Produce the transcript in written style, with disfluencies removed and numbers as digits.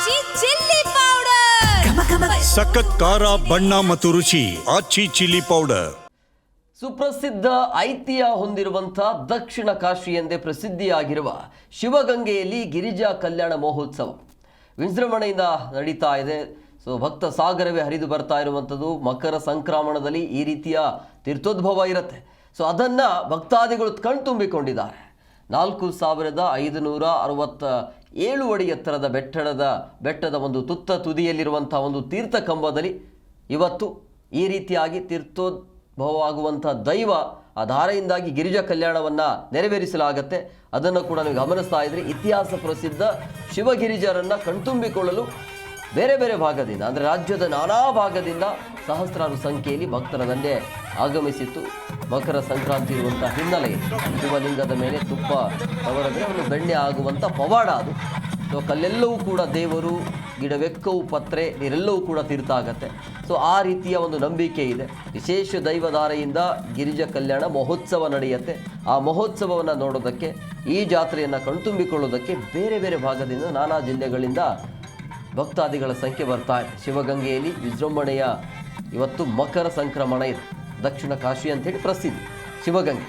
ಆಚಿ chilli powder ಸಖತ್ ಖಾರ ಬಣ್ಣ ಮತ್ತು ರುಚಿ ಆಚಿ ಚಿಲ್ಲಿ ಪೌಡರ್. ಸುಪ್ರಸಿದ್ಧ ಐತಿಹ್ಯ ಹೊಂದಿರುವಂಥ ದಕ್ಷಿಣ ಕಾಶಿ ಎಂದೇ ಪ್ರಸಿದ್ಧಿಯಾಗಿರುವ ಶಿವಗಂಗೆಯಲ್ಲಿ ಗಿರಿಜಾ ಕಲ್ಯಾಣ ಮಹೋತ್ಸವ ವಿಜೃಂಭಣೆಯಿಂದ ನಡೀತಾ ಇದೆ. ಭಕ್ತ ಸಾಗರವೇ ಹರಿದು ಬರ್ತಾ ಇರುವಂಥದ್ದು. ಮಕರ ಸಂಕ್ರಮಣದಲ್ಲಿ ಈ ರೀತಿಯ ತೀರ್ಥೋದ್ಭವ ಇರುತ್ತೆ. ಅದನ್ನು ಭಕ್ತಾದಿಗಳು ಕಣ್ತುಂಬಿಕೊಂಡಿದ್ದಾರೆ. 4567 ಅಡಿ ಎತ್ತರದ ಬೆಟ್ಟದ ಒಂದು ತುತ್ತ ತುದಿಯಲ್ಲಿರುವಂಥ ಒಂದು ತೀರ್ಥ ಕಂಬದಲ್ಲಿ ಇವತ್ತು ಈ ರೀತಿಯಾಗಿ ತೀರ್ಥೋದ್ಭವವಾಗುವಂಥ ದೈವ ಆ ಧಾರೆಯಿಂದಾಗಿ ಗಿರಿಜಾ ಕಲ್ಯಾಣವನ್ನು ನೆರವೇರಿಸಲಾಗತ್ತೆ. ಅದನ್ನು ಕೂಡ ನೀವು ಗಮನಿಸ್ತಾ ಇದ್ರಿ. ಇತಿಹಾಸ ಪ್ರಸಿದ್ಧ ಶಿವಗಿರಿಜರನ್ನು ಕಣ್ತುಂಬಿಕೊಳ್ಳಲು ಬೇರೆ ಬೇರೆ ಭಾಗದಿಂದ ಅಂದರೆ ರಾಜ್ಯದ ನಾನಾ ಭಾಗದಿಂದ ಸಹಸ್ರಾರು ಸಂಖ್ಯೆಯಲ್ಲಿ ಭಕ್ತರ ದಂಡೆ ಆಗಮಿಸಿತ್ತು. ಮಕರ ಸಂಕ್ರಾಂತಿ ಇರುವಂಥ ಹಿನ್ನೆಲೆ ಶಿವಲಿಂಗದ ಮೇಲೆ ತುಪ್ಪ ಅವರದ್ರೆ ಒಂದು ಬೆಣ್ಣೆ ಆಗುವಂಥ ಪವಾಡ ಅದು. ಕಲ್ಲೆಲ್ಲವೂ ಕೂಡ ದೇವರು, ಗಿಡವೆಕ್ಕವು, ಪತ್ರೆ, ನೀರೆಲ್ಲವೂ ಕೂಡ ತೀರ್ಥ ಆಗತ್ತೆ. ಆ ರೀತಿಯ ಒಂದು ನಂಬಿಕೆ ಇದೆ. ವಿಶೇಷ ದೈವಧಾರೆಯಿಂದ ಗಿರಿಜಾ ಕಲ್ಯಾಣ ಮಹೋತ್ಸವ ನಡೆಯುತ್ತೆ. ಆ ಮಹೋತ್ಸವವನ್ನು ನೋಡೋದಕ್ಕೆ, ಈ ಜಾತ್ರೆಯನ್ನು ಕಣ್ತುಂಬಿಕೊಳ್ಳೋದಕ್ಕೆ ಬೇರೆ ಬೇರೆ ಭಾಗದಿಂದ, ನಾನಾ ಜಿಲ್ಲೆಗಳಿಂದ ಭಕ್ತಾದಿಗಳ ಸಂಖ್ಯೆ ಬರ್ತಾ ಇದೆ. ಶಿವಗಂಗೆಯಲ್ಲಿ ವಿಜೃಂಭಣೆಯ ಇವತ್ತು ಮಕರ ಸಂಕ್ರಮಣ ಇದೆ. ದಕ್ಷಿಣ ಕಾಶಿ ಅಂತೇಳಿ ಪ್ರಸಿದ್ಧಿ ಶಿವಗಂಗೆ.